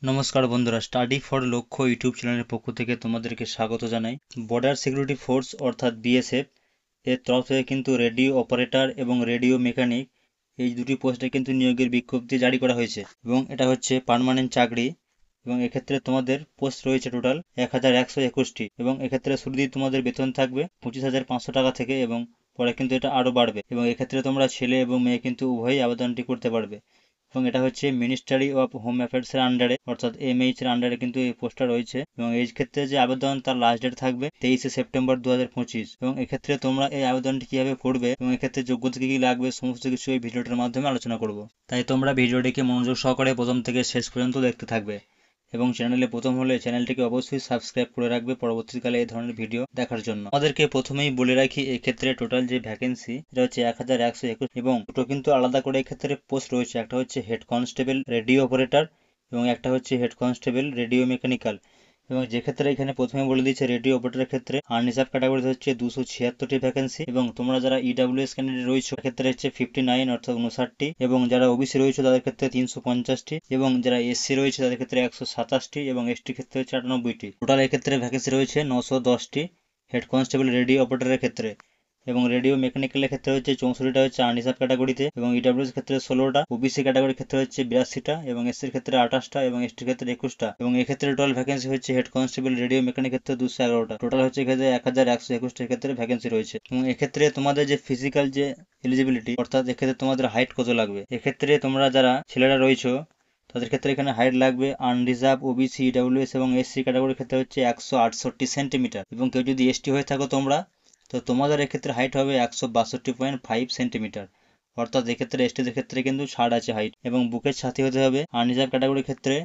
নমস্কার বন্ধুরা, study for লক্ষ্য ইউটিউব চ্যানেলের পক্ষ থেকে তোমাদেরকে স্বাগত জানাই। বর্ডার সিকিউরিটি ফোর্স অর্থাৎ বিএসএফ এর তরফ থেকে কিন্তু রেডিও অপারেটর এবং রেডিও মেকানিক এই দুটি পোস্টে কিন্তু নিয়োগের বিজ্ঞপ্তি জারি করা হয়েছে এবং এটা হচ্ছে পার্মানেন্ট চাকরি এবং এক্ষেত্রে তোমাদের পোস্ট রয়েছে টোটাল 1121টি এবং এক্ষেত্রে শুরুতেই তোমাদের বেতন থাকবে 25,500 টাকা থেকে এবং পরে কিন্তু এটা আরও বাড়বে এবং এক্ষেত্রে তোমরা ছেলে এবং মেয়ে কিন্তু উভয়ই আবেদনটি করতে পারবে এবং এটা হচ্ছে মিনিস্ট্রি অফ হোম অ্যাফেয়ার্স এর আন্ডারে অর্থাৎ এমএইচ এর আন্ডারে কিন্তু এই পোস্টটা রয়েছে এবং এই ক্ষেত্রে যে আবেদন তার লাস্ট ডেট থাকবে 23শে সেপ্টেম্বর 2025 এবং এক্ষেত্রে তোমরা এই আবেদনটি কিভাবে করবে এবং এক্ষেত্রে যোগ্যতা কি লাগবে সমস্ত কিছু এই ভিডিওটার মাধ্যমে আলোচনা করব। তাই তোমরা ভিডিওটিকে মনোযোগ সহকারে প্রথম থেকে শেষ পর্যন্ত দেখতে থাকবে এবং চ্যানেলে প্রথম হলে চ্যানেলটিকে অবশ্যই সাবস্ক্রাইব করে রাখবে পরবর্তীকালে এই ধরনের ভিডিও দেখার জন্য। আমাদেরকে প্রথমেই বলে রাখি এক্ষেত্রে টোটাল যে ভ্যাকেন্সি এটা হচ্ছে 1121 এবং দুটো কিন্তু আলাদা করে এক্ষেত্রে পোস্ট রয়েছে। একটা হচ্ছে হেড কনস্টেবল রেডিও অপারেটর এবং একটা হচ্ছে হেড কনস্টেবল রেডিও মেকানিক্যাল এবং যে ক্ষেত্রে এখানে প্রথমে বলে দিচ্ছে রেডিও অপারেটরের ক্ষেত্রে আনরিজার্ভ ক্যাটাগরিতে হচ্ছে 276টি ভ্যাকেন্সি এবং তোমরা যারা ইডাব্লিউএস ক্যান্ডিডেট রয়েছে ক্ষেত্রে হচ্ছে 59 অর্থাৎ 59টি এবং যারা ওবিসি রয়েছে তাদের ক্ষেত্রে 350টি এবং যারা এসসি রয়েছে তাদের ক্ষেত্রে 127টি এবং এসটি ক্ষেত্রে হচ্ছে 98টি। টোটাল এক্ষেত্রে ভ্যাকেন্সি রয়েছে 910টি হেড কনস্টেবল রেডিও অপারেটরের ক্ষেত্রে এবং রেডিও মেকানিক্যালের ক্ষেত্রে হচ্ছে 64টা হচ্ছে আনরিজার্ভ ক্যাটাগরিতে এবং ইডাব্লিউএস ক্ষেত্রে 16টা, ওবিসি ক্যাটাগরির ক্ষেত্রে হচ্ছে 82টা এবং এসসির ক্ষেত্রে 28টা এবং এসটির ক্ষেত্রে 21টা এবং এক্ষেত্রে টোটাল ভ্যাকেন্সি হচ্ছে হেড কনস্টেবল রেডিও মেকানিক ক্ষেত্রে 211টা। টোটাল হচ্ছে এক্ষেত্রে 1121টির ক্ষেত্রে ভ্যাকেন্সি রয়েছে এবং এক্ষেত্রে তোমাদের যে ফিজিক্যাল যে এলিজিবিলিটি অর্থাৎ এক্ষেত্রে তোমাদের হাইট কত লাগবে, এক্ষেত্রে তোমরা যারা ছেলেরা রয়েছে তাদের ক্ষেত্রে এখানে হাইট লাগবে আনরিজার্ভ ওবিসি ইডাব্লিউএস এবং এসসি ক্যাটাগরির ক্ষেত্রে হচ্ছে 168 সেন্টিমিটার এবং কেউ যদি এসটি হয়ে থাকো তোমরা তো তোমাদের এক্ষেত্রে হাইট হবে 162.5 সেন্টিমিটার অর্থাৎ এক্ষেত্রে এসটিদের ক্ষেত্রে কিন্তু ছাড় আছে হাইট এবং বুকের ছাতি হতে হবে আনরিজার্ভ ক্যাটাগরির ক্ষেত্রে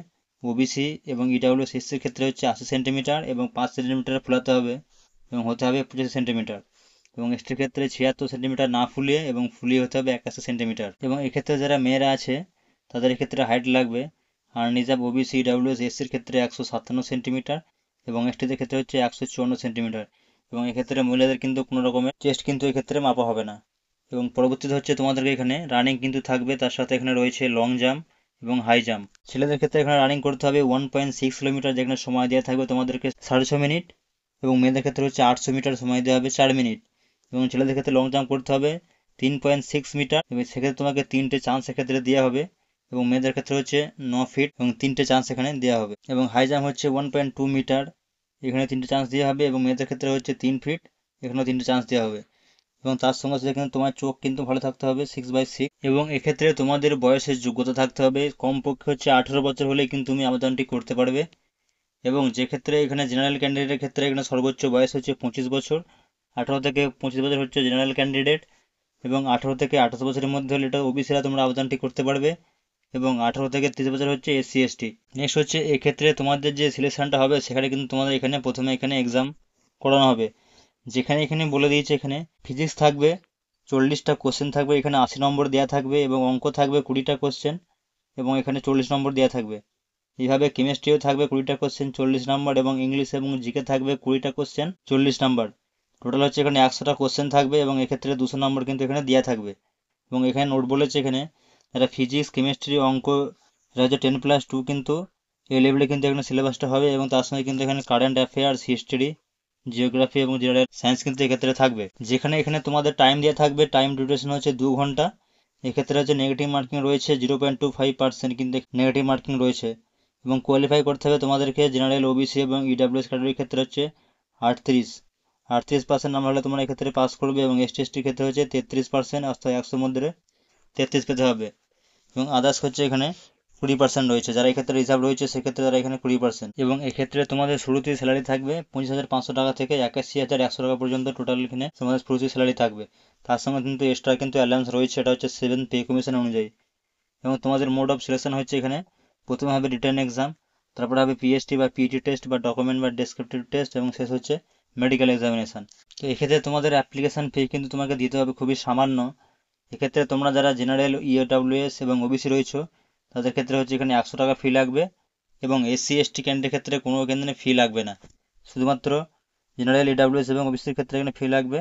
ওবিসি এবং ইডাব্লিউএস এসসির ক্ষেত্রে হচ্ছে 80 সেন্টিমিটার এবং 5 সেন্টিমিটার ফুলাতে হবে এবং হতে হবে 25 সেন্টিমিটার এবং এসটির ক্ষেত্রে 76 সেন্টিমিটার না ফুলিয়ে এবং ফুলিয়ে হতে হবে 81 সেন্টিমিটার এবং এক্ষেত্রে যারা মেয়েরা আছে তাদের ক্ষেত্রে হাইট লাগবে আনরিজার্ভ ওবিসি ইডাব্লিউএস এসসির ক্ষেত্রে 157 সেন্টিমিটার এবং এসটিদের ক্ষেত্রে হচ্ছে 154 সেন্টিমিটার এবং এক্ষেত্রে মহিলাদের কিন্তু কোনো রকমের চেস্ট কিন্তু এক্ষেত্রে মাপা হবে না এবং পরবর্তীতে হচ্ছে তোমাদেরকে এখানে রানিং কিন্তু থাকবে, তার সাথে এখানে রয়েছে লং জাম্প এবং হাই জাম্প। ছেলেদের ক্ষেত্রে এখানে রানিং করতে হবে 1.6 কিলোমিটার যেখানে সময় দেওয়া থাকবে তোমাদেরকে 6.5 মিনিট এবং মেয়েদের ক্ষেত্রে হচ্ছে 800 মিটার সময় দেওয়া হবে 4 মিনিট এবং ছেলেদের ক্ষেত্রে লং জাম্প করতে হবে 3.6 মিটার এবং সেক্ষেত্রে তোমাকে 3টে চান্স এক্ষেত্রে দেওয়া হবে এবং মেয়েদের ক্ষেত্রে হচ্ছে 9 ফিট এবং 3টে চান্স এখানে দেওয়া হবে এবং হাই জাম্প হচ্ছে 1.2 মিটার এখানে 3টে চান্স দেওয়া হবে এবং মেয়েদের ক্ষেত্রে হচ্ছে 3 ফিট এখানেও 3টে চান্স দেওয়া হবে এবং তার সঙ্গে সাথে কিন্তু তোমার চোখ কিন্তু ভালো থাকতে হবে 6/6 এবং এক্ষেত্রে তোমাদের বয়সের যোগ্যতা থাকতে হবে কমপক্ষে হচ্ছে 18 বছর হলেই কিন্তু তুমি আবেদনটি করতে পারবে এবং যে ক্ষেত্রে এখানে জেনারেল ক্যান্ডিডেটের ক্ষেত্রে এখানে সর্বোচ্চ বয়স হচ্ছে 25 বছর, 18 থেকে 25 বছর হচ্ছে জেনারেল ক্যান্ডিডেট এবং 18 থেকে 28 বছরের মধ্যে হলে এটা ওবিসিরা তোমরা আবেদনটি করতে পারবে এবং 18 থেকে 30 বছর হচ্ছে এসসি এসটি। নেক্সট হচ্ছে এক্ষেত্রে তোমাদের যে সিলেকশনটা হবে সেখানে কিন্তু তোমাদের এখানে প্রথমে এখানে এক্সাম করানো হবে যেখানে এখানে বলে দিয়েছে এখানে ফিজিক্স থাকবে 40টা কোশ্চেন থাকবে, এখানে 80 নম্বর দেওয়া থাকবে এবং অঙ্ক থাকবে 20টা কোশ্চেন এবং এখানে 40 নম্বর দেওয়া থাকবে। এইভাবে কেমিস্ট্রিও থাকবে 20টা কোশ্চেন 40 নম্বর এবং ইংলিশ এবং জিকে থাকবে 20টা কোশ্চেন 40 নম্বর। টোটাল হচ্ছে এখানে 100টা কোশ্চেন থাকবে এবং এক্ষেত্রে 200 নম্বর কিন্তু এখানে দেওয়া থাকবে এবং এখানে নোট বলেছে এখানে যারা ফিজিক্স কেমিস্ট্রি অঙ্ক এটা হচ্ছে 10+2 কিন্তু এই লেভেলে কিন্তু এখানে সিলেবাসটা হবে এবং তার সঙ্গে কিন্তু এখানে কারেন্ট অ্যাফেয়ার্স হিস্ট্রি জিওগ্রাফি এবং জেনারেল সায়েন্স কিন্তু এক্ষেত্রে থাকবে যেখানে এখানে তোমাদের টাইম দেওয়া থাকবে টাইম ডিউরেশন হচ্ছে 2 ঘন্টা। এক্ষেত্রে হচ্ছে নেগেটিভ মার্কিং রয়েছে 0.25% কিন্তু নেগেটিভ মার্কিং রয়েছে এবং কোয়ালিফাই করতে হবে তোমাদেরকে জেনারেল ওবিসি এবং ইডাব্লিউএস ক্যাটাগরির ক্ষেত্রে হচ্ছে 38% নাম্বার হলে তোমরা এক্ষেত্রে পাস করবে এবং এসটি এসটির ক্ষেত্রে হচ্ছে 33% অর্থাৎ 100 মধ্যে 33 পেতে হবে এবং আদার্স হচ্ছে এখানে 20% রয়েছে, যারা এক্ষেত্রে রিজার্ভ রয়েছে সেক্ষেত্রে তারা এখানে 20% এবং এক্ষেত্রে তোমাদের শুরুতেই স্যালারি থাকবে 25,500 টাকা থেকে 81,100 টাকা পর্যন্ত টোটাল এখানে তোমাদের শুরুতেই স্যালারি থাকবে। তার সঙ্গে কিন্তু এক্সট্রা কিন্তু অ্যালাউন্স রয়েছে, এটা হচ্ছে 7 পে কমিশন অনুযায়ী এবং তোমাদের মোড অফ সিলেকশন হচ্ছে এখানে প্রথমে হবে রিটার্ন এক্সাম, তারপরে হবে পিএসটি বা পিইটি টেস্ট বা ডকুমেন্ট বা ডেসক্রিপটিভ টেস্ট এবং শেষ হচ্ছে মেডিকেল এক্সামিনেশন। তো এক্ষেত্রে তোমাদের অ্যাপ্লিকেশন ফি কিন্তু তোমাকে দিতে হবে খুবই সামান্য। এক্ষেত্রে তোমরা যারা জেনারেল ইডাব্লিউএস এবং ওবিসি রয়েছে তাদের ক্ষেত্রে হচ্ছে এখানে 100 টাকা ফি লাগবে এবং এসসি এসটি ক্যান্ডিডেটের ক্ষেত্রে কোনো কেন্দ্রে ফি লাগবে না, শুধুমাত্র জেনারেল ইডাব্লিউএস এবং ওবিসির ক্ষেত্রে এখানে ফি লাগবে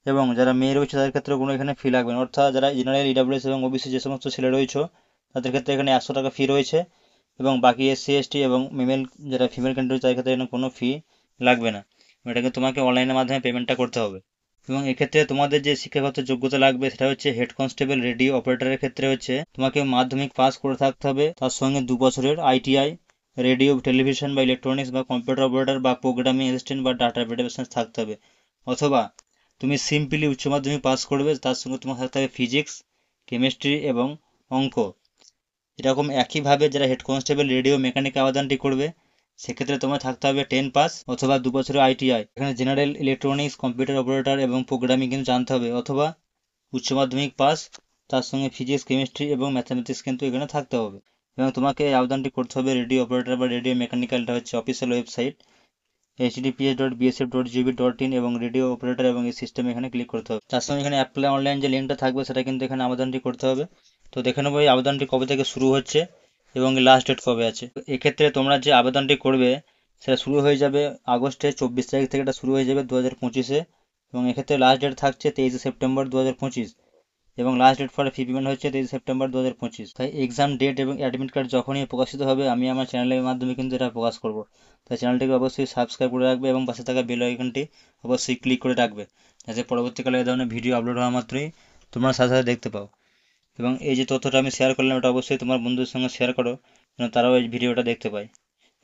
এবং যারা মেয়ে রয়েছে তাদের ক্ষেত্রে কোনো এখানে ফি লাগবে না। অর্থাৎ যারা জেনারেল ইডাব্লিউএস এবং ওবিসি যে সমস্ত ছেলে রয়েছে তাদের ক্ষেত্রে এখানে 100 টাকা ফি রয়েছে এবং বাকি এসসি এসটি এবং যারা ফিমেল ক্যান্ডিডেট তাদের ক্ষেত্রে কোনো ফি লাগবে না। এটাকে তোমাকে অনলাইনের মাধ্যমে পেমেন্টটা করতে হবে। এবং এক্ষেত্রে তোমাদের যে শিক্ষাগত যোগ্যতা লাগবে সেটা হচ্ছে হেড কনস্টেবল রেডিও অপারেটরের ক্ষেত্রে হচ্ছে তোমাকে মাধ্যমিক পাস করে থাকতে হবে, তার সঙ্গে 2 বছরের আইটিআই রেডিও টেলিভিশন বা ইলেকট্রনিক্স বা কম্পিউটার অপারেটর বা প্রোগ্রামিং অ্যাসিস্ট্যান্ট বা ডাটা ডেটাবেস থাকতে হবে। অথবা তুমি সিম্পলি উচ্চ মাধ্যমিক পাস করবে, তার সঙ্গে তোমার থাকতে হবে ফিজিক্স, কেমিস্ট্রি এবং অঙ্ক। এরকম একইভাবে যারা হেড কনস্টেবল রেডিও মেকানিক আবেদনটি করবে সেক্ষেত্রে তোমার থাকতে হবে 10 পাস অথবা 2 বছরের আইটিআই। এখানে জেনারেল ইলেকট্রনিক্স কম্পিউটার অপারেটর এবং প্রোগ্রামিং কিন্তু জানতে হবে, অথবা উচ্চ মাধ্যমিক পাস তার সঙ্গে ফিজিক্স কেমিস্ট্রি এবং ম্যাথামেটিক্স কিন্তু এখানে থাকতে হবে। এবং তোমাকে এই আবেদনটি করতে হবে রেডিও অপারেটর বা রেডিও মেকানিক্যালটা হচ্ছে অফিসিয়াল ওয়েবসাইট https.bsf.gb.in এবং রেডিও অপারেটর এবং এই সিস্টেম এখানে ক্লিক করতে হবে। তার সঙ্গে এখানে অ্যাপ্লাই অনলাইন যে লিঙ্কটা থাকবে সেটা কিন্তু এখানে আবেদনটি করতে হবে। তো দেখে নেবো এই আবেদনটি কবে থেকে শুরু হচ্ছে এবং লাস্ট ডেট কবে আছে। এক্ষেত্রে তোমরা যে আবেদনটি করবে সেটা শুরু হয়ে যাবে আগস্টের 24 তারিখ থেকে, এটা শুরু হয়ে যাবে 2025-এ। এবং এক্ষেত্রে লাস্ট ডেট থাকছে 23 সেপ্টেম্বর 2025 এবং last date for fee payment হচ্ছে 23 সেপ্টেম্বর 2025। তাই এক্সাম ডেট এবং অ্যাডমিট কার্ড যখনই প্রকাশিত হবে আমি আমার চ্যানেলের মাধ্যমে কিন্তু এটা প্রকাশ করব। তাই চ্যানেলটিকে অবশ্যই সাবস্ক্রাইব করে রাখবে এবং পাশে থাকা বেল আইকনটি অবশ্যই ক্লিক করে রাখবে, যাতে পরবর্তীকালে এই ধরনের ভিডিও আপলোড হওয়া মাত্রই তোমরা সাথে সাথে দেখতে পাও। এবং এই যে তথ্যটা আমি শেয়ার করলাম এটা অবশ্যই তোমার বন্ধুদের সঙ্গে শেয়ার করো, যেন তারাও এই ভিডিওটা দেখতে পায়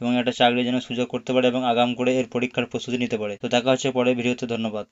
এবং একটা চাকরির জন্য সুযোগ করতে পারে এবং আগাম করে এর পরীক্ষার প্রস্তুতি নিতে পারে। তো দেখা হচ্ছে পরের ভিডিওতে। ধন্যবাদ।